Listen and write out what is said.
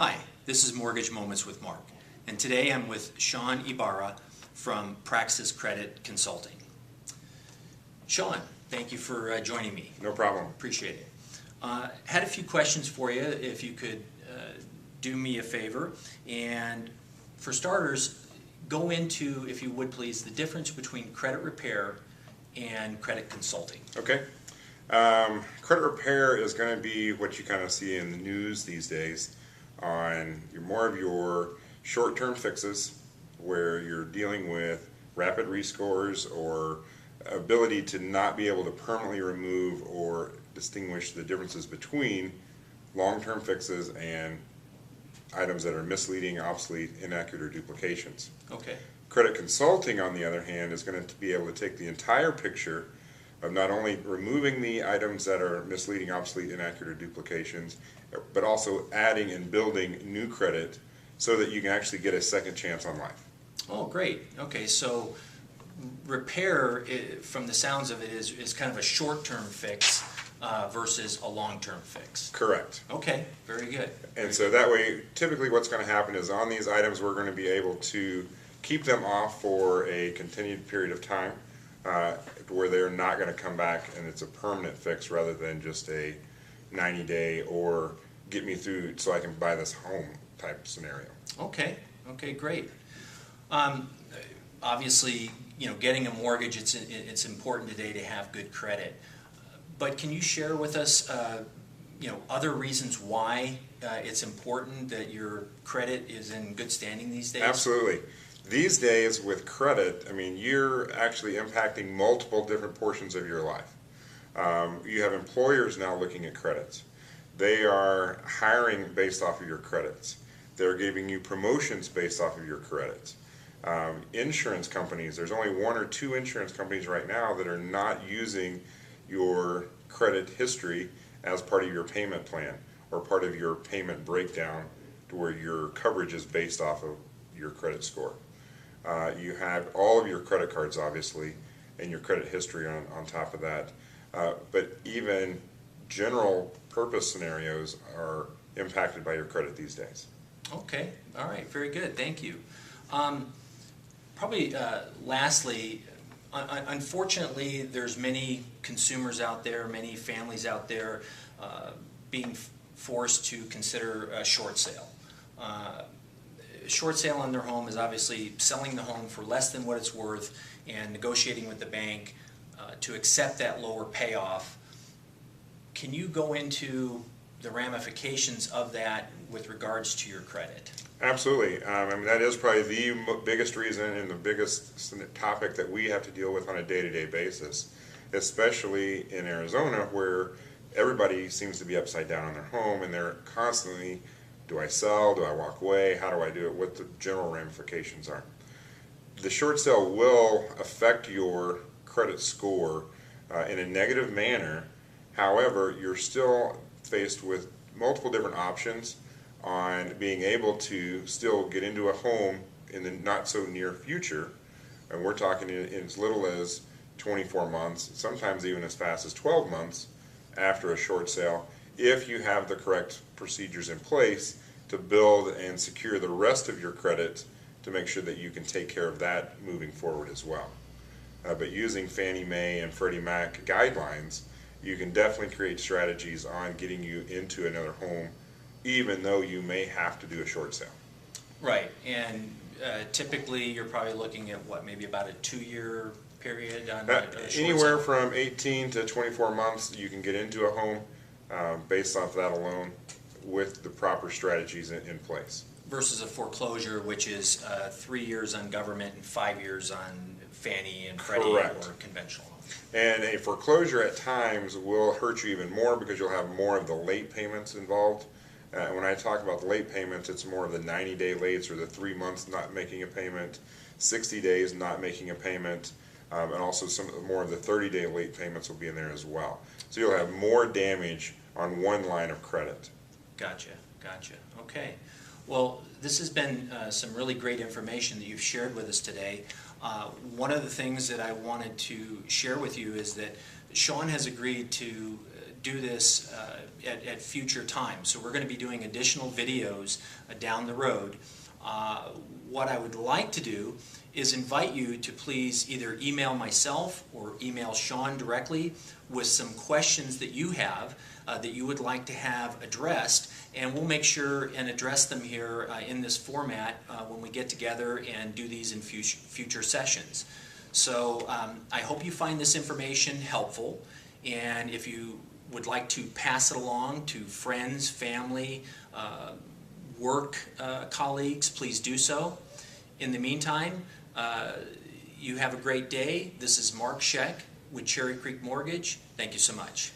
Hi, this is Mortgage Moments with Mark, and today I'm with Shawn Ybarra from Praxis Credit Consulting. Shawn, thank you for joining me. No problem. Appreciate it. Had a few questions for you, if you could do me a favor. And for starters, go into, if you would please, the difference between credit repair and credit consulting. Okay. Credit repair is going to be what you kind of see in the news these days on more of your short-term fixes where you're dealing with rapid rescores or ability to not be able to permanently remove or distinguish the differences between long-term fixes and items that are misleading, obsolete, inaccurate, or duplications. Okay. Credit consulting, on the other hand, is going to be able to take the entire picture of not only removing the items that are misleading, obsolete, inaccurate, or duplications, but also adding and building new credit so that you can actually get a second chance on life. Oh, great. Okay, so repair, from the sounds of it, is kind of a short-term fix versus a long-term fix. Correct. Okay, very good. And so that way, typically what's going to happen is on these items, we're going to be able to keep them off for a continued period of time where they're not going to come back and it's a permanent fix rather than just a 90-day or get me through so I can buy this home type scenario. Okay, great. Obviously, getting a mortgage, it's important today to have good credit. But can you share with us, other reasons why it's important that your credit is in good standing these days? Absolutely. These days with credit, you're actually impacting multiple different portions of your life. You have employers now looking at credits. They are hiring based off of your credits. They're giving you promotions based off of your credits. Insurance companies, there's only one or two insurance companies right now that are not using your credit history as part of your payment plan or part of your payment breakdown to where your coverage is based off of your credit score. You have all of your credit cards, obviously, and your credit history on top of that. But even general purpose scenarios are impacted by your credit these days. Okay, all right, very good, thank you. Probably lastly, unfortunately, there's many consumers out there, many families out there being forced to consider a short sale. Short sale on their home is obviously selling the home for less than what it's worth and negotiating with the bank to accept that lower payoff. Can you go into the ramifications of that with regards to your credit? Absolutely. That is probably the biggest reason and the biggest topic that we have to deal with on a day-to-day basis, especially in Arizona where everybody seems to be upside down on their home and they're constantly, do I sell, do I walk away, how do I do it, what the general ramifications are. The short sale will affect your credit score in a negative manner. However, you're still faced with multiple different options on being able to still get into a home in the not so near future, and we're talking in as little as 24 months, sometimes even as fast as 12 months after a short sale, if you have the correct procedures in place to build and secure the rest of your credit to make sure that you can take care of that moving forward as well. But using Fannie Mae and Freddie Mac guidelines, you can definitely create strategies on getting you into another home even though you may have to do a short sale. Right, and typically you're probably looking at what, maybe about a 2-year period on a short anywhere sale? from 18 to 24 months you can get into a home based off that alone with the proper strategies in place. Versus a foreclosure, which is 3 years on government and 5 years on Fannie and Freddie. Correct. Or conventional. And a foreclosure at times will hurt you even more because you'll have more of the late payments involved. When I talk about the late payments, it's more of the 90-day lates or the 3 months not making a payment, 60 days not making a payment, and also more of the 30-day late payments will be in there as well. So you'll have more damage on one line of credit. Gotcha. Okay. Well, this has been some really great information that you've shared with us today. One of the things that I wanted to share with you is that Shawn has agreed to do this at future times. So we're going to be doing additional videos down the road. What I would like to do is invite you to please either email myself or email Shawn directly with some questions that you have that you would like to have addressed, and we'll make sure and address them here in this format when we get together and do these in future sessions. So I hope you find this information helpful, and if you would like to pass it along to friends, family, work colleagues, please do so. In the meantime, you have a great day. This is Mark Sheck with Cherry Creek Mortgage. Thank you so much.